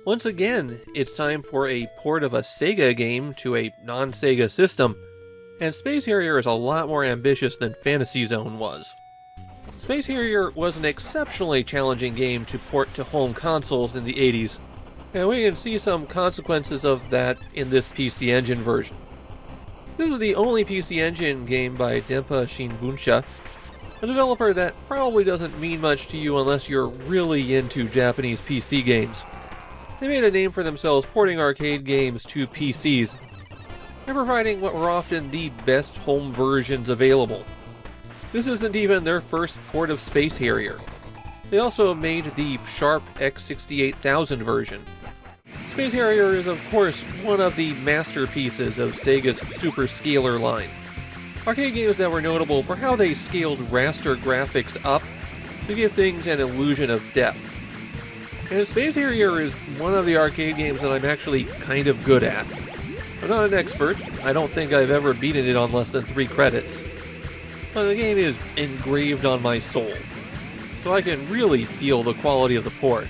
Once again, it's time for a port of a Sega game to a non-Sega system, and Space Harrier is a lot more ambitious than Fantasy Zone was. Space Harrier was an exceptionally challenging game to port to home consoles in the 80s, and we can see some consequences of that in this PC Engine version. This is the only PC Engine game by Denpa Shinbunsha, a developer that probably doesn't mean much to you unless you're really into Japanese PC games. They made a name for themselves porting arcade games to PCs, and providing what were often the best home versions available. This isn't even their first port of Space Harrier. They also made the Sharp X68000 version. Space Harrier is of course one of the masterpieces of Sega's Super Scaler line. Arcade games that were notable for how they scaled raster graphics up to give things an illusion of depth. And Space Harrier is one of the arcade games that I'm actually kind of good at. I'm not an expert, I don't think I've ever beaten it on less than 3 credits, but the game is engraved on my soul, so I can really feel the quality of the port.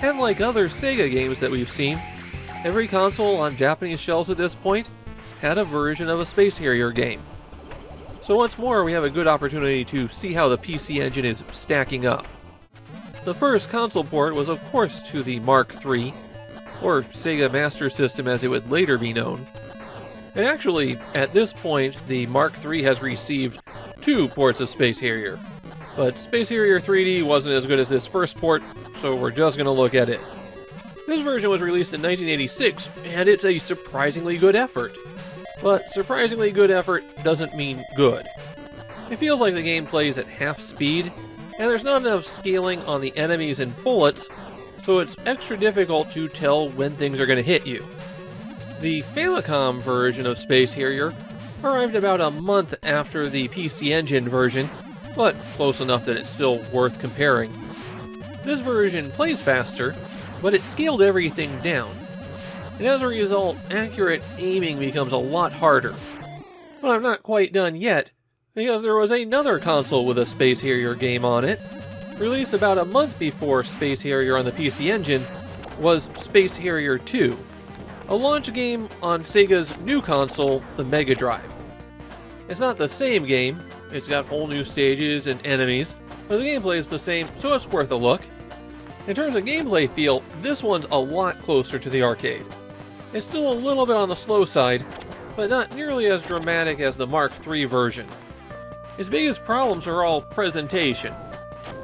And like other Sega games that we've seen, every console on Japanese shelves at this point had a version of a Space Harrier game. So once more, we have a good opportunity to see how the PC Engine is stacking up. The first console port was of course to the Mark III, or Sega Master System as it would later be known. And actually, at this point, the Mark III has received 2 ports of Space Harrier. But Space Harrier 3D wasn't as good as this first port, so we're just going to look at it. This version was released in 1986, and it's a surprisingly good effort. But surprisingly good effort doesn't mean good. It feels like the game plays at half speed, and there's not enough scaling on the enemies and bullets, so it's extra difficult to tell when things are going to hit you. The Famicom version of Space Harrier arrived about a month after the PC Engine version, but close enough that it's still worth comparing. This version plays faster, but it scaled everything down, and as a result, accurate aiming becomes a lot harder. But I'm not quite done yet, because there was another console with a Space Harrier game on it, released about a month before Space Harrier on the PC Engine, was Space Harrier 2, a launch game on Sega's new console, the Mega Drive. It's not the same game, it's got whole new stages and enemies, but the gameplay is the same, so it's worth a look. In terms of gameplay feel, this one's a lot closer to the arcade. It's still a little bit on the slow side, but not nearly as dramatic as the Mark III version. Its biggest problems are all presentation.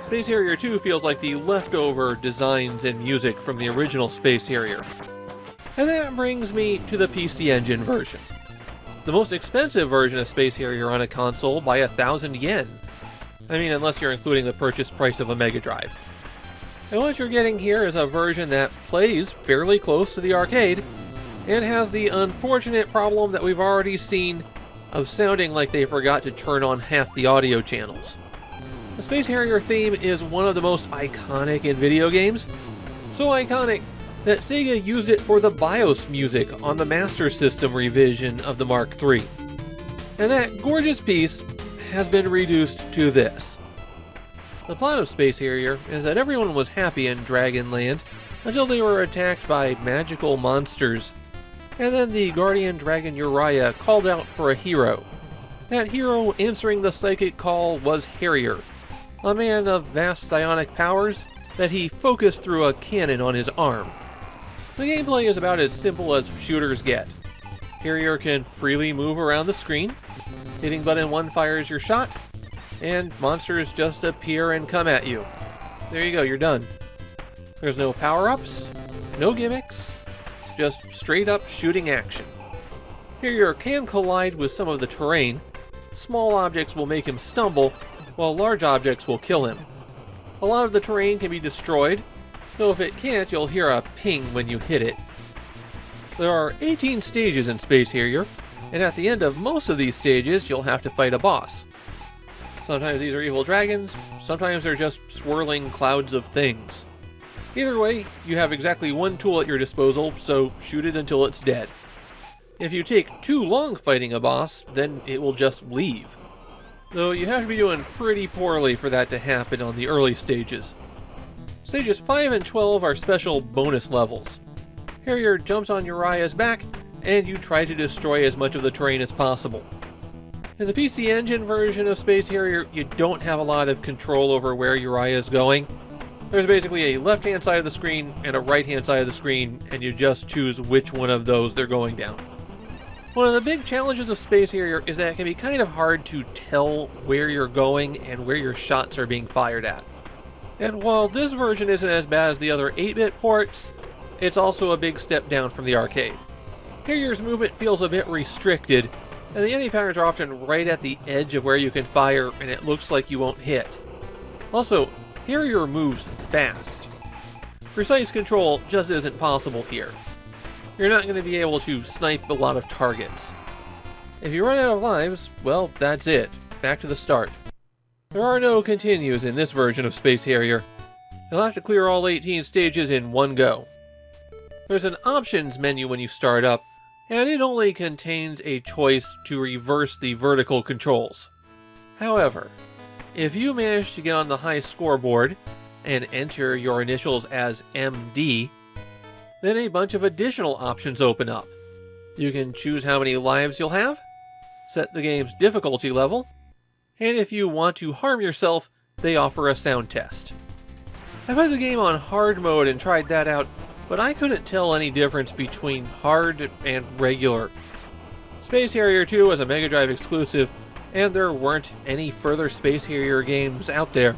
Space Harrier 2 feels like the leftover designs and music from the original Space Harrier. And that brings me to the PC Engine version. The most expensive version of Space Harrier on a console by 1,000 yen. I mean, unless you're including the purchase price of a Mega Drive. And what you're getting here is a version that plays fairly close to the arcade, and has the unfortunate problem that we've already seen of sounding like they forgot to turn on half the audio channels. The Space Harrier theme is one of the most iconic in video games, so iconic that Sega used it for the BIOS music on the Master System revision of the Mark III. And that gorgeous piece has been reduced to this. The plot of Space Harrier is that everyone was happy in Dragonland until they were attacked by magical monsters, and then the guardian dragon Uriah called out for a hero. That hero answering the psychic call was Harrier, a man of vast psionic powers that he focused through a cannon on his arm. The gameplay is about as simple as shooters get. Harrier can freely move around the screen, hitting button 1 fires your shot, and monsters just appear and come at you. There you go, you're done. There's no power-ups, no gimmicks, just straight-up shooting action. Harrier can collide with some of the terrain. Small objects will make him stumble, while large objects will kill him. A lot of the terrain can be destroyed, though if it can't, you'll hear a ping when you hit it. There are 18 stages in Space Harrier, and at the end of most of these stages, you'll have to fight a boss. Sometimes these are evil dragons, sometimes they're just swirling clouds of things. Either way, you have exactly 1 tool at your disposal, so shoot it until it's dead. If you take too long fighting a boss, then it will just leave. Though you have to be doing pretty poorly for that to happen on the early stages. Stages 5 and 12 are special bonus levels. Harrier jumps on Uriah's back, and you try to destroy as much of the terrain as possible. In the PC Engine version of Space Harrier, you don't have a lot of control over where Uriah is going. There's basically a left-hand side of the screen and a right-hand side of the screen, and you just choose which one of those they're going down. One of the big challenges of Space Harrier is that it can be kind of hard to tell where you're going and where your shots are being fired at. And while this version isn't as bad as the other 8-bit ports, it's also a big step down from the arcade. Harrier's movement feels a bit restricted, and the enemy patterns are often right at the edge of where you can fire, and it looks like you won't hit. Also, Harrier moves fast. Precise control just isn't possible here. You're not going to be able to snipe a lot of targets. If you run out of lives, well, that's it. Back to the start. There are no continues in this version of Space Harrier. You'll have to clear all 18 stages in one go. There's an options menu when you start up, and it only contains a choice to reverse the vertical controls. However, if you manage to get on the high scoreboard and enter your initials as MD, then a bunch of additional options open up. You can choose how many lives you'll have, set the game's difficulty level, and if you want to harm yourself, they offer a sound test. I put the game on hard mode and tried that out, but I couldn't tell any difference between hard and regular. Space Harrier 2 was a Mega Drive exclusive, and there weren't any further Space Harrier games out there.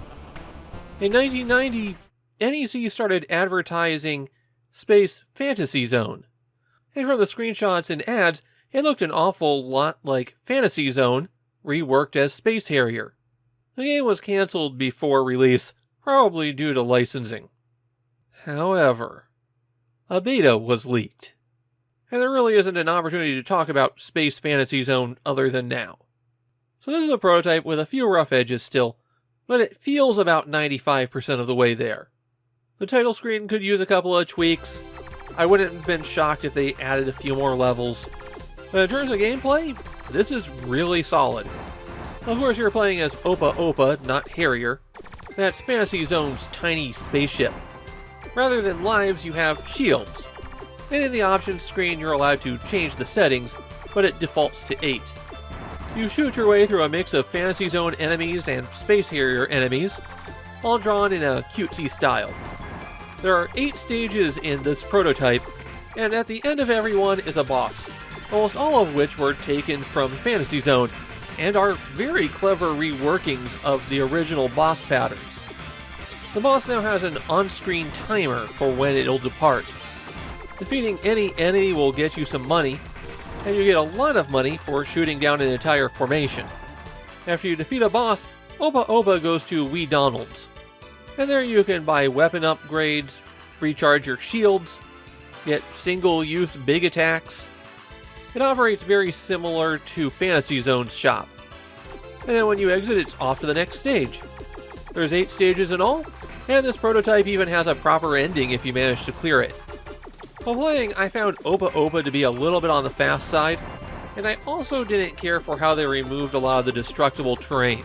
In 1990, NEC started advertising Space Fantasy Zone, and from the screenshots and ads, it looked an awful lot like Fantasy Zone, reworked as Space Harrier. The game was cancelled before release, probably due to licensing. However, a beta was leaked, and there really isn't an opportunity to talk about Space Fantasy Zone other than now. So this is a prototype with a few rough edges still, but it feels about 95% of the way there. The title screen could use a couple of tweaks. I wouldn't have been shocked if they added a few more levels. But in terms of gameplay, this is really solid. Of course, you're playing as Opa Opa, not Harrier. That's Fantasy Zone's tiny spaceship. Rather than lives, you have shields. And in the options screen, you're allowed to change the settings, but it defaults to 8. You shoot your way through a mix of Fantasy Zone enemies and Space Harrier enemies, all drawn in a cutesy style. There are 8 stages in this prototype, and at the end of every one is a boss, almost all of which were taken from Fantasy Zone, and are very clever reworkings of the original boss patterns. The boss now has an on-screen timer for when it'll depart. Defeating any enemy will get you some money, and you get a lot of money for shooting down an entire formation. After you defeat a boss, Opa Opa goes to Wee Donald's. And there you can buy weapon upgrades, recharge your shields, get single-use big attacks. It operates very similar to Fantasy Zone's shop. And then when you exit, it's off to the next stage. There's 8 stages in all, and this prototype even has a proper ending if you manage to clear it. While playing, I found Opa Opa to be a little bit on the fast side, and I also didn't care for how they removed a lot of the destructible terrain.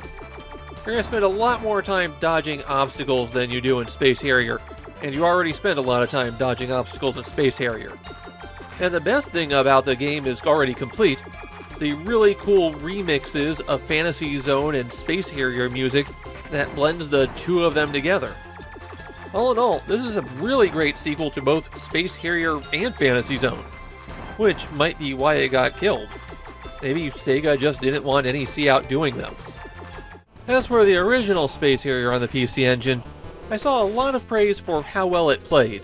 You're going to spend a lot more time dodging obstacles than you do in Space Harrier, and you already spend a lot of time dodging obstacles in Space Harrier. And the best thing about the game is already complete, the really cool remixes of Fantasy Zone and Space Harrier music that blends the two of them together. All in all, this is a really great sequel to both Space Harrier and Fantasy Zone, which might be why it got killed. Maybe Sega just didn't want NEC outdoing them. As for the original Space Harrier on the PC Engine, I saw a lot of praise for how well it played.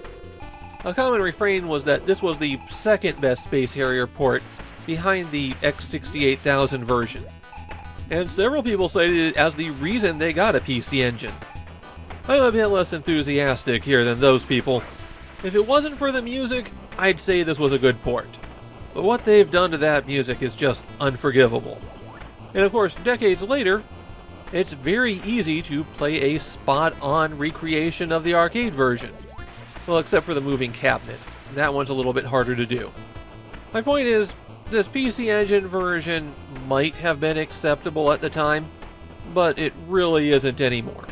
A common refrain was that this was the second best Space Harrier port, behind the X68000 version. And several people cited it as the reason they got a PC Engine. I'm a bit less enthusiastic here than those people. If it wasn't for the music, I'd say this was a good port. But what they've done to that music is just unforgivable. And of course, decades later, it's very easy to play a spot-on recreation of the arcade version. Well, except for the moving cabinet. That one's a little bit harder to do. My point is, this PC Engine version might have been acceptable at the time, but it really isn't anymore.